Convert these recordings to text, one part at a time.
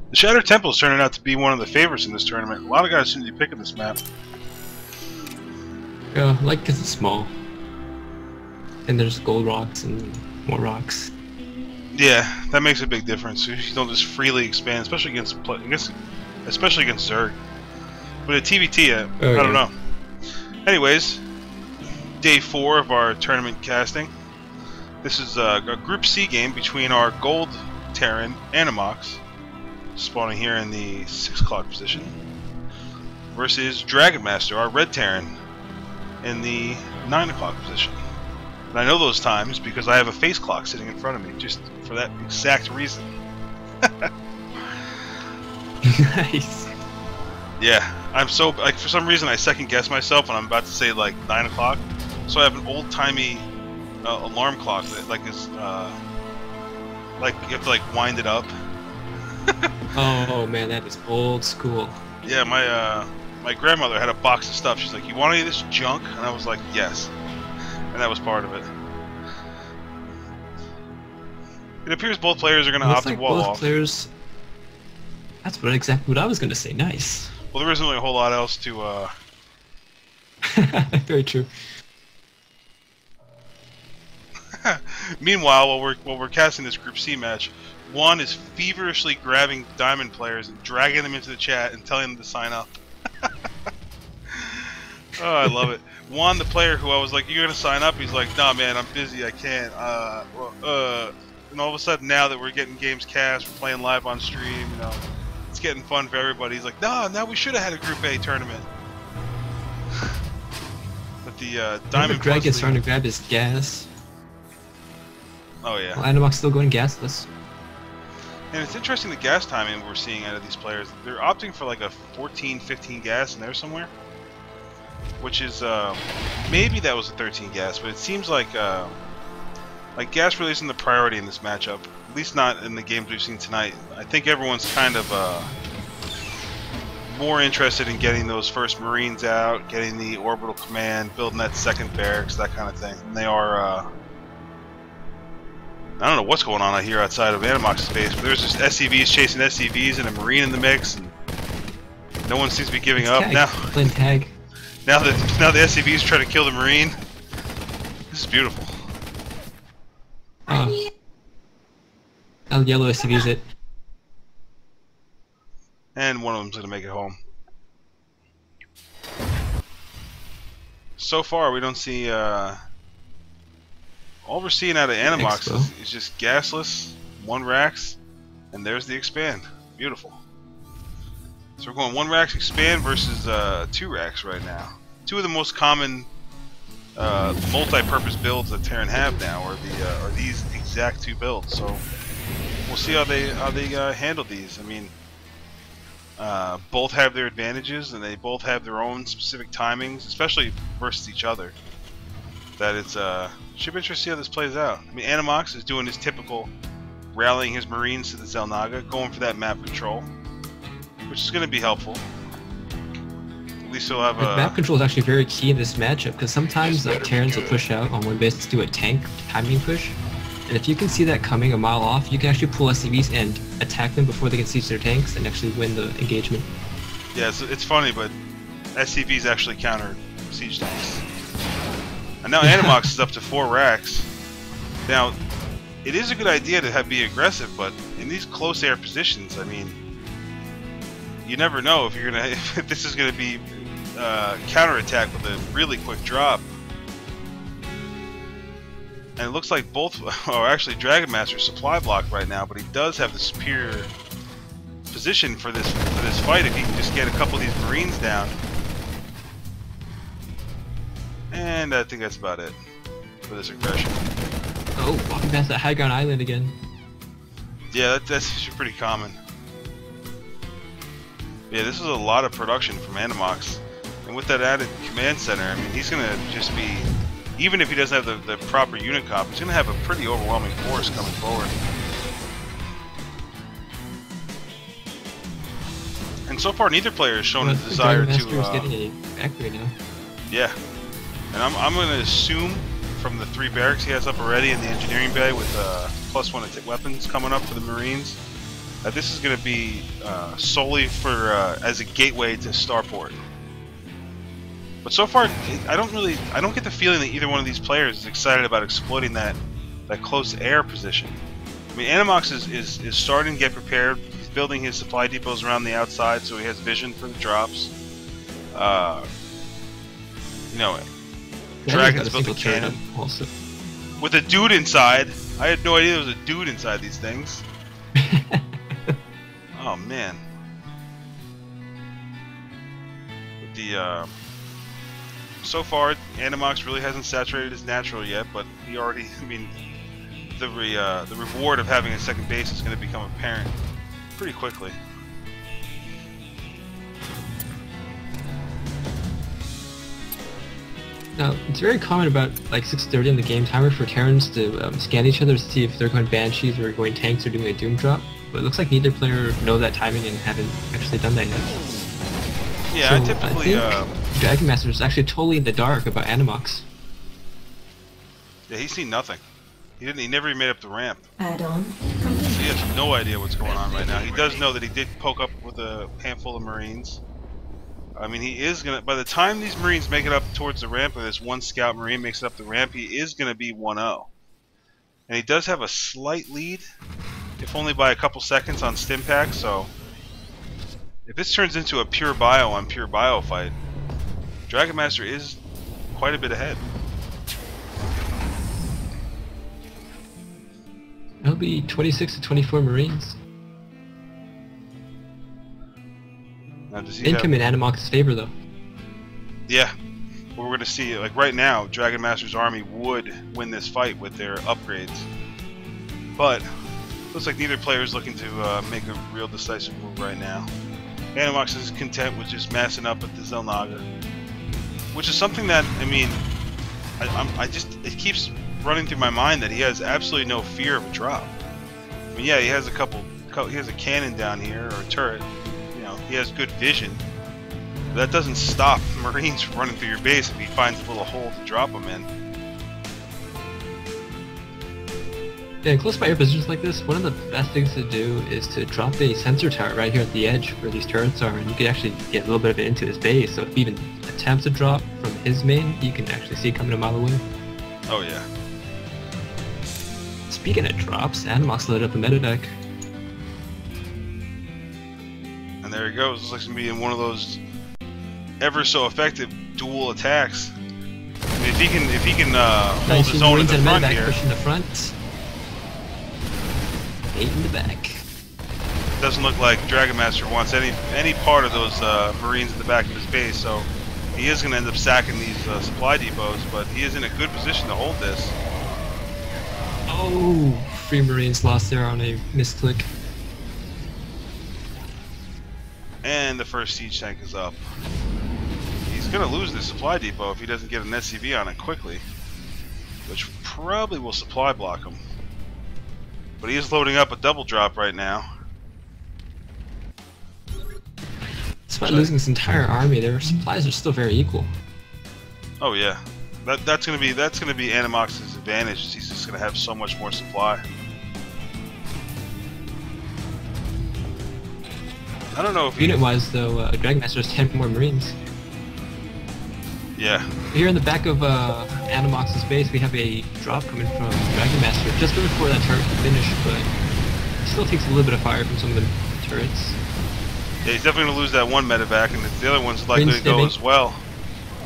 The Shattered Temple is turning out to be one of the favorites in this tournament. A lot of guys seem to be picking this map. Yeah, like because it's small. And there's gold rocks and more rocks. Yeah, that makes a big difference. You don't just freely expand, especially against Zerg. But at TBT, I don't know. Anyways, day 4 of our tournament casting. This is a Group C game between our gold Terran, Anammox, spawning here in the 6 o'clock position, versus DragonMaster, our red Terran, in the 9 o'clock position. And I know those times because I have a face clock sitting in front of me, just for that exact reason. Nice. Yeah, I'm so, like, for some reason I second guess myself when I'm about to say like 9 o'clock. So I have an old timey alarm clock that like is like you have to like wind it up. Oh man, that is old school. Yeah, my grandmother had a box of stuff. She's like, "You want any of this junk?" And I was like, "Yes." And that was part of it. It appears both players are going to opt to wall off. Players. That's exactly what I was going to say. Nice. Well, there isn't really a whole lot else to. Very true. Meanwhile, while we're casting this Group C match, Juan is feverishly grabbing Diamond players and dragging them into the chat and telling them to sign up. Oh, I love it. Juan, the player who I was like, "You gonna sign up?" He's like, "Nah, man, I'm busy. I can't." And all of a sudden, now that we're getting games cast, we're playing live on stream. You know, it's getting fun for everybody. He's like, "Nah, now we should have had a Group A tournament." But the Diamond Dragon's starting to grab his gas. Oh yeah. Well, Anammox still going gasless. And it's interesting the gas timing we're seeing out of these players. They're opting for like a 14, 15 gas in there somewhere. Which is, maybe that was a 13 gas, but it seems like gas really isn't the priority in this matchup. At least not in the games we've seen tonight. I think everyone's kind of, more interested in getting those first Marines out, getting the orbital command, building that second barracks, that kind of thing. And they are, I don't know what's going on out here outside of Anammox's base, but there's just SCVs chasing SCVs and a Marine in the mix, and no one seems to be giving up. Now, tag. Now the SCVs try to kill the Marine. This is beautiful. Oh, yellow SCVs it. And one of them's gonna make it home. So far, we don't see. All we're seeing out of Anammox is just gasless, 1 racks, and there's the expand. Beautiful. So we're going 1 racks expand versus 2 racks right now. 2 of the most common multi-purpose builds that Terran have now are these exact 2 builds. So we'll see how they handle these. I mean, both have their advantages, and they both have their own specific timings, especially versus each other. That it's should be interesting to see how this plays out. I mean, Anammox is doing his typical rallying his Marines to the Xel'Naga, going for that map control, which is going to be helpful. At least he'll have a... Map control is actually very key in this matchup, because sometimes Terrans will push out on one base to do a tank timing push, and if you can see that coming a mile off, you can actually pull SCVs and attack them before they can siege their tanks and actually win the engagement. Yeah, it's funny, but SCVs actually counter siege tanks. And now Anammox is up to 4 racks. Now, it is a good idea to be aggressive, but in these close air positions, I mean, you never know if this is gonna be counterattack with a really quick drop. And it looks like both, or actually DragonMaster supply block right now, but he does have the superior position for this fight if he can just get a couple of these Marines down. And I think that's about it for this aggression. Oh, walking past that high ground island again. Yeah, that's pretty common. Yeah, this is a lot of production from Anammox. And with that added command center, I mean, he's going to just be, even if he doesn't have the proper unit comp, he's going to have a pretty overwhelming force coming forward. And so far, neither player has shown a desire to... is getting a factory now. Yeah. And I'm going to assume from the 3 barracks he has up already in the engineering bay with +1 weapons coming up for the Marines, This is going to be solely for as a gateway to Starport. But so far, I don't get the feeling that either one of these players is excited about exploiting that close air position. I mean, Anammox is starting to get prepared. He's building his supply depots around the outside, so he has vision for the drops. You know, Dragon's built a cannon also with a dude inside. I had no idea there was a dude inside these things. Oh man. So far, Anammox really hasn't saturated his natural yet, but he already, I mean, the reward of having a second base is going to become apparent pretty quickly. Now, it's very common about like 6:30 in the game timer for Terrans to scan each other to see if they're going Banshees or going tanks or doing a Doom drop, but it looks like neither player know that timing and haven't actually done that yet. Yeah, so I typically... DragonMaster is actually totally in the dark about Anammox. Yeah, he's seen nothing. He never even made up the ramp. Add-on. So he has no idea what's going on right now. He does know that he did poke up with a handful of Marines. I mean, he is gonna. By the time these Marines make it up towards the ramp, or this one Scout Marine makes it up the ramp, he is gonna be 1-0. And he does have a slight lead, if only by a couple seconds on Stimpack. So, if this turns into a pure bio on pure bio fight, DragonMaster is quite a bit ahead. It'll be 26 to 24 Marines. Now, does he Income in Anammox's favor, though. Yeah. Well, we're going to see, like right now, DragonMaster's army would win this fight with their upgrades. But, looks like neither player is looking to make a real decisive move right now. Anammox is content with just massing up at the Xel'Naga. Which is something that, I mean, it keeps running through my mind that he has absolutely no fear of a drop. I mean, yeah, he has he has a cannon down here, or a turret. You know, he has good vision. But that doesn't stop Marines from running through your base if he finds a little hole to drop them in. Yeah, in close fire positions like this, one of the best things to do is to drop a sensor turret right here at the edge where these turrets are, and you can actually get a little bit of it into his base, so if he even attempts a drop from his main, you can actually see it coming a mile away. Oh yeah. Speaking of drops, Anammox lit up a medevac. And there he goes. Looks like he's going to be in one of those ever so effective dual attacks. I mean, if he can hold his own at the front here. Pushing the front. 8 in the back. Doesn't look like DragonMaster wants any part of those Marines in the back of his base, so he is going to end up sacking these supply depots, but he is in a good position to hold this. Oh, 3 Marines lost there on a misclick. And the first siege tank is up. He's going to lose the supply depot if he doesn't get an SCV on it quickly, which probably will supply block him. But he is loading up a double drop right now. Despite losing this entire army, their supplies are still very equal. Oh yeah, that's gonna be Anammox's advantage. He's just gonna have so much more supply. I don't know if unit-wise though, DragonMaster has 10 more Marines. Yeah. Here in the back of Anammox's base, we have a drop coming from DragonMaster just before that turret can finish, but it still takes a little bit of fire from some of the turrets. Yeah, he's definitely gonna lose that one medevac, and the other one's likely to go as well.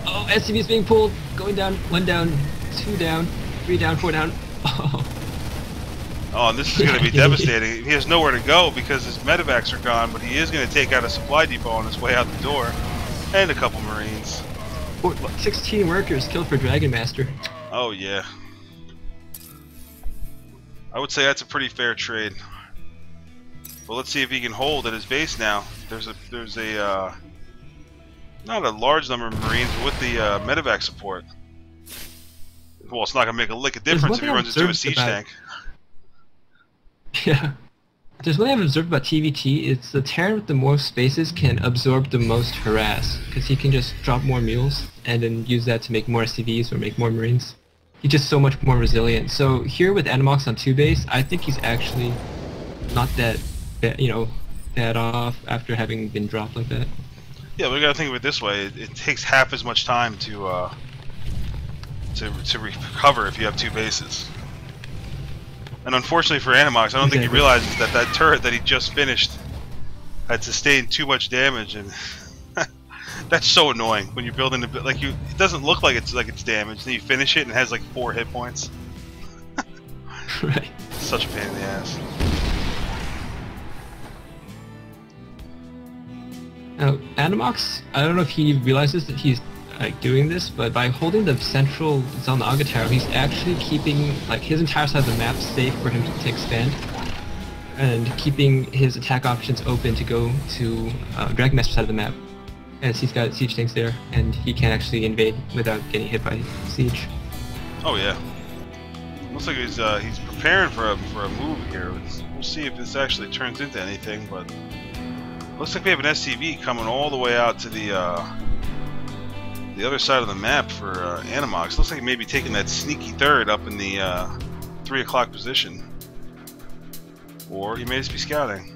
Oh, SCV is being pulled. Going down. 1 down. 2 down. 3 down. 4 down. Oh. Oh, and this is going to be devastating. He has nowhere to go because his medevacs are gone, but he is going to take out a supply depot on his way out the door. And a couple Marines. 16 workers killed for DragonMaster. Oh, yeah. I would say that's a pretty fair trade. Well, let's see if he can hold at his base now. There's a not a large number of Marines, but with the medevac support. Well, it's not going to make a lick of difference if he runs into a siege tank. Yeah. There's one thing I've observed about TVT, it's the Terran with the most spaces can absorb the most harass, because he can just drop more mules and then use that to make more SCVs or make more Marines. He's just so much more resilient. So here with Anammox on 2 base, I think he's actually not that bad off after having been dropped like that. Yeah, but we gotta think of it this way: it takes half as much time to recover if you have 2 bases. And unfortunately for Anammox, I don't think he realizes that that turret that he just finished had sustained too much damage, and that's so annoying when you're building like it doesn't look like it's damaged, then you finish it and it has like 4 hit points. Right. Such a pain in the ass. Now, Anammox, I don't know if he realizes that he's doing this, but by holding the central Zelnaga tower, he's actually keeping like his entire side of the map safe for him to expand, and keeping his attack options open to go to DragonMaster side of the map, as he's got siege tanks there, and he can't actually invade without getting hit by siege. Oh yeah. Looks like he's preparing for a move here. We'll see if this actually turns into anything, but looks like we have an SCV coming all the way out to the other side of the map for Anammox. Looks like he may be taking that sneaky third up in the 3 o'clock position, or he may just be scouting.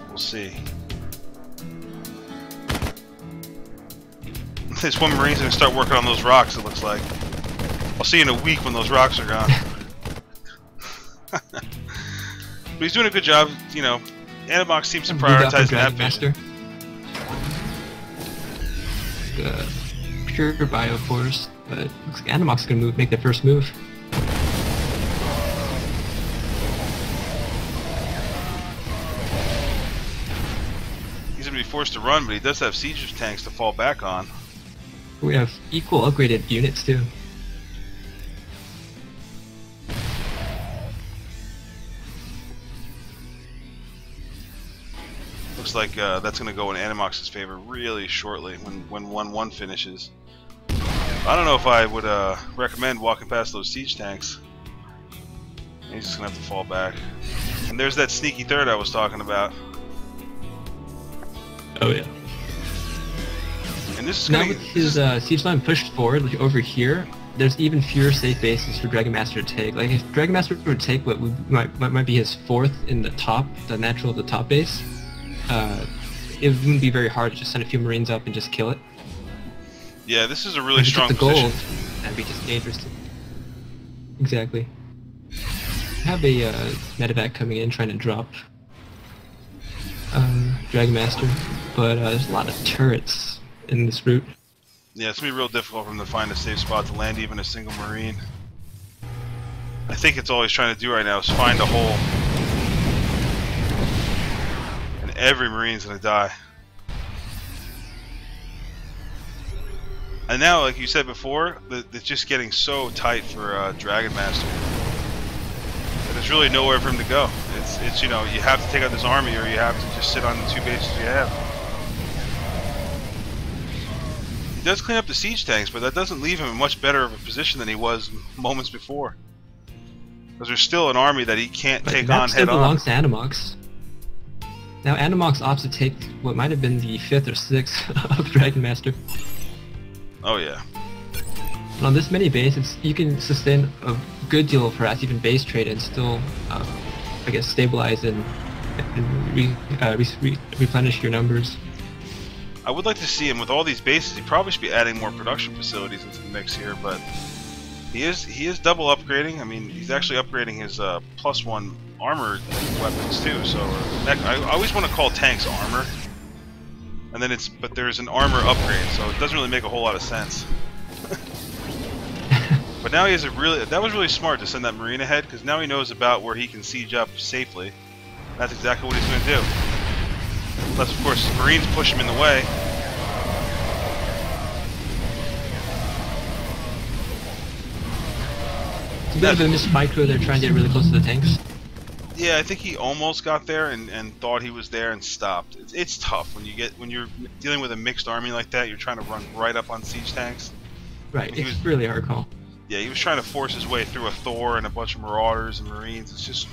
We'll see. This one Marine's gonna start working on those rocks. It looks like. I'll see you in a week when those rocks are gone. But he's doing a good job. You know, Anammox seems to prioritize that vision. Pure Bioforce, but looks like Anammox is gonna make their first move. He's gonna be forced to run, but he does have siege tanks to fall back on. We have equal upgraded units too. Looks like that's going to go in Anammox's favor really shortly when 1-1 finishes. I don't know if I would recommend walking past those siege tanks. He's just going to have to fall back. And there's that sneaky third I was talking about. Oh yeah. And this is now with his siege line pushed forward, like over here, there's even fewer safe bases for DragonMaster to take. Like if DragonMaster would take what might be his 4th in the top, the top base, it wouldn't be very hard to just send a few Marines up and just kill it. Yeah, this is a really strong position. Gold, that'd be just dangerous. Exactly. I have a medevac coming in trying to drop DragonMaster, but there's a lot of turrets in this route. Yeah, it's gonna be real difficult for him to find a safe spot to land even a single Marine. I think it's all he's trying to do right now is find a hole. And every Marine's gonna die. And now, like you said before, it's just getting so tight for DragonMaster that there's really nowhere for him to go. It's you know, you have to take out this army or you have to just sit on the 2 bases you have. He does clean up the siege tanks, but that doesn't leave him in much better of a position than he was moments before. Because there's still an army that he can't take on head on. That belongs to Anammox. Now Anammox opts to take what might have been the 5th or 6th of DragonMaster. Oh yeah. And on this many bases, you can sustain a good deal of perhaps even base trade and still, I guess, stabilize and replenish your numbers. I would like to see him with all these bases. He probably should be adding more production facilities into the mix here, but he is double upgrading. I mean, he's actually upgrading his +1 armored weapons too. So I always want to call tanks armor, and then but there's an armor upgrade, so it doesn't really make a whole lot of sense. But now he has that was really smart to send that Marine ahead, because now he knows about where he can siege up safely. That's exactly what he's going to do. Unless, of course, Marines push him in the way. It's a bit of a missed micro. They're trying to get really close to the tanks. Yeah, I think he almost got there and thought he was there and stopped. It's tough when you're dealing with a mixed army like that. You're trying to run right up on siege tanks. Right, it's really a hard call. Yeah, he was trying to force his way through a Thor and a bunch of Marauders and Marines. It's just,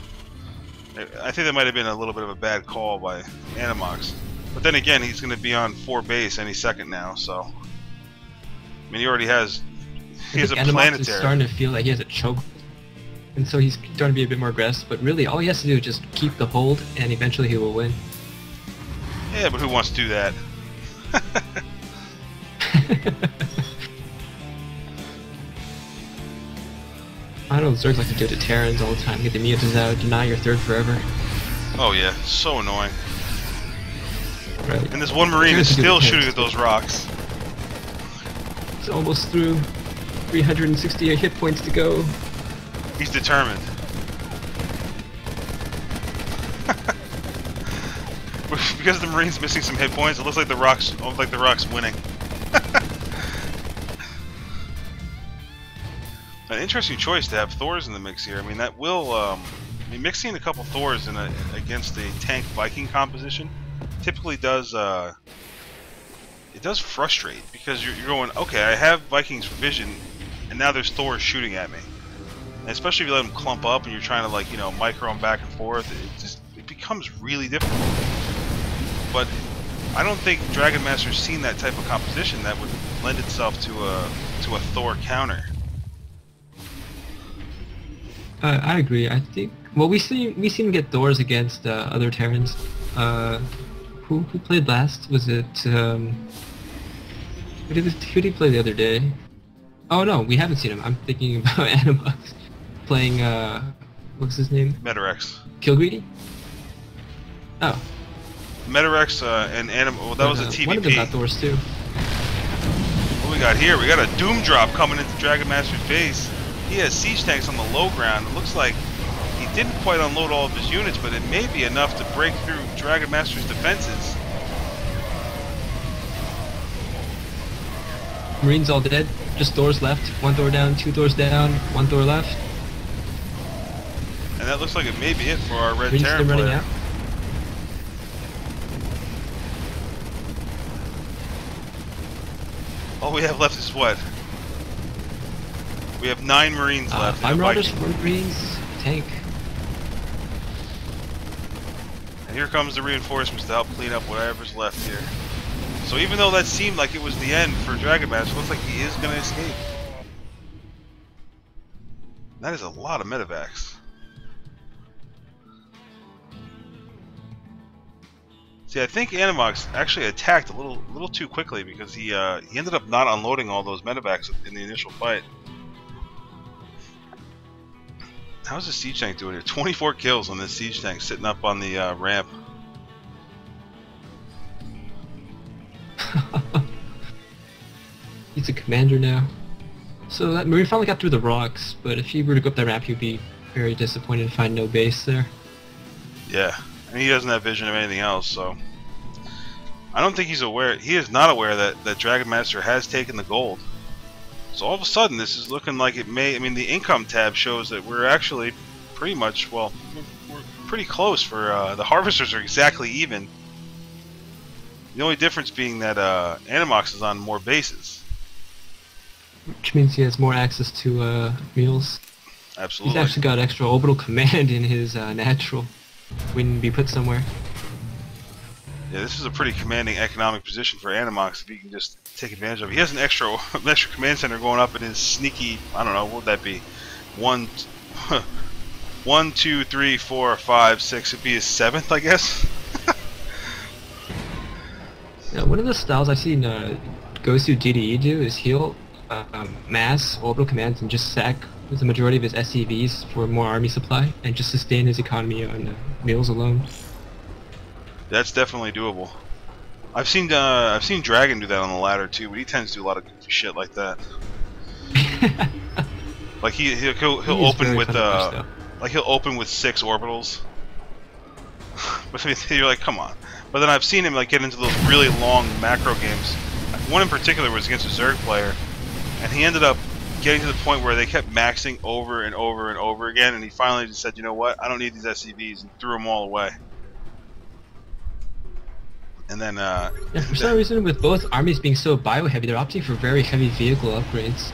I think that might have been a little bit of a bad call by Anammox. But then again, he's going to be on 4 base any second now, so. I mean, he already has. He has a Anammox planetary. Is starting to feel like he has a choke. And so he's trying to be a bit more aggressive, but really all he has to do is just keep the hold, and eventually he will win. Yeah, but who wants to do that? I know Zergs like to do it to Terrans all the time. Get the mutants out, deny your third forever. Oh yeah, so annoying. Right. And this one Marine is still shooting at those rocks. It's almost through. 368 hit points to go. He's determined. Because the Marine's missing some hit points, it looks like the rock's winning. An interesting choice to have Thors in the mix here. I mean, that will. I mean, mixing a couple Thors against a tank Viking composition typically does. It does frustrate because you're going, okay, I have Viking's vision, and now there's Thor shooting at me. And especially if you let them clump up and you're trying to, like, you know, micro them back and forth, it becomes really difficult. But I don't think DragonMaster's seen that type of composition that would lend itself to a Thor counter. I agree. I think we seem to get Thors against other Terrans. Who played last? Was it who did he play the other day? Oh no, we haven't seen him. I'm thinking about Anammox playing what's his name? Metarex. Killgreedy? Oh. Metarex and Anammox. Well, that was a TVP. One of them got Thors too. What we got here? We got a Doom Drop coming into DragonMaster's base. He has siege tanks on the low ground. It looks like he didn't quite unload all of his units, but it may be enough to break through DragonMaster's defenses. Marines all dead. Just Thors left. One Thor down, two Thors down, one Thor left. And that looks like it may be it for our Red Marines Terran still running player. out. All we have left is what? We have 9 Marines left. 5 Marauders, 4 Marines, tank. And here comes the reinforcements to help clean up whatever's left here. So even though that seemed like it was the end for DragonMaster, it looks like he is going to escape. That is a lot of medevacs. See, I think Anammox actually attacked a little too quickly because he ended up not unloading all those medevacs in the initial fight. How's the siege tank doing here? 24 kills on this siege tank sitting up on the ramp. He's a commander now. So that Marine finally got through the rocks, but if he were to go up that ramp, he'd be very disappointed to find no base there. Yeah, and he doesn't have vision of anything else, so I don't think he's aware. He is not aware that DragonMaster has taken the gold. So all of a sudden, this is looking like it may. I mean, the income tab shows that we're actually pretty much, well, we're pretty close. For the harvesters are exactly even. The only difference being that Anammox is on more bases. Which means he has more access to meals. Absolutely. He's actually got extra orbital command in his natural. Wouldn't be put somewhere. Yeah, this is a pretty commanding economic position for Anammox if he can just take advantage of it. He has an extra command center going up in his sneaky, I don't know, what would that be? 1, 2, 3, 4, 5, 6, it'd be his 7th, I guess? Yeah, one of the styles I've seen Gosu DDE do is heal mass orbital commands and just sack the majority of his SCVs for more army supply and just sustain his economy on meals alone. That's definitely doable. I've seen Dragon do that on the ladder too, but he tends to do a lot of goofy shit like that. Like he'll open with he'll open with 6 orbitals. But you're like, come on. But then I've seen him like get into those really long macro games. One in particular was against a Zerg player, and he ended up getting to the point where they kept maxing over and over and over again, and he finally just said, you know what, I don't need these SCVs, and threw them all away. And then yeah, for some reason, with both armies being so bio-heavy, they're opting for very heavy vehicle upgrades.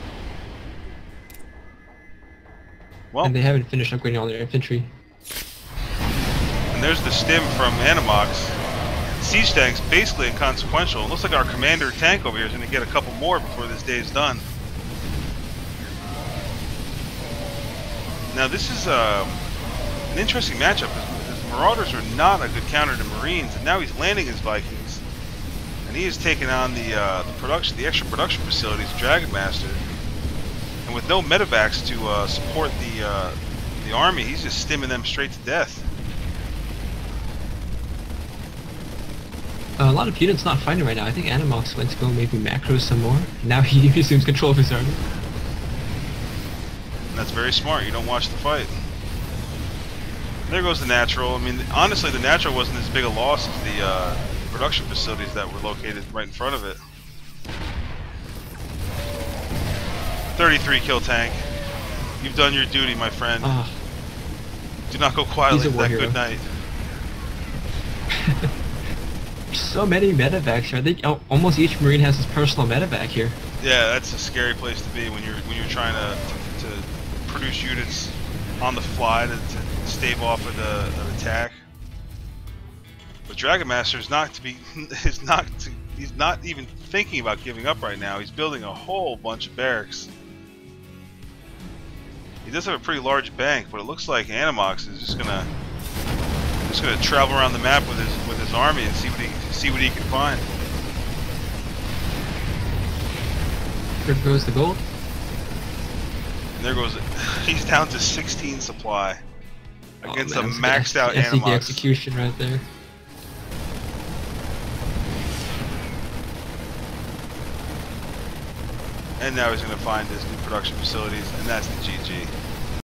Well, and they haven't finished upgrading all their infantry. And there's the stim from Anammox. Siege tank's basically inconsequential. It looks like our commander tank over here is going to get a couple more before this day is done. Now this is an interesting matchup. His Marauders are not a good counter to Marines, and now he's landing his Vikings, and he is taking on the extra production facilities of DragonMaster, and with no medevacs to support the army, he's just stimming them straight to death. A lot of units not fighting right now. I think Anammox went to go maybe macro some more. Now he resumes control of his army. And that's very smart. You don't watch the fight. There goes the natural. I mean, honestly, the natural wasn't as big a loss as the production facilities that were located right in front of it. 33 kill tank. You've done your duty, my friend. Do not go quietly with that good night. So many medevacs. I think almost each Marine has his personal medevac here. Yeah, that's a scary place to be when you're trying to produce units on the fly to stave off of an attack. But DragonMaster he's not even thinking about giving up right now. He's building a whole bunch of barracks. He does have a pretty large bank, but it looks like Anammox is just gonna travel around the map with his army and see what he can find. There goes the gold. And there goes it. He's down to 16 supply against a man, maxed out I see the Anammox. execution right there. And now he's going to find his new production facilities, and that's the GG.